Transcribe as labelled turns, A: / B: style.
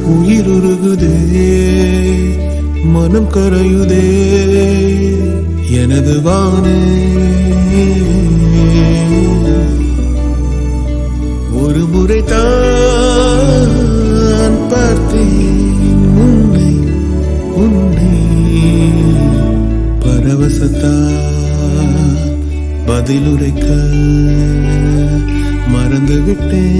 A: உயிருருகுதே மனம் கரையுதே எனது வானே ஒரு முறை தான் பார்த்தேன் உன்னை உன்னை பரவசத்தா பதிலுரைக்க மறந்து விட்டேன்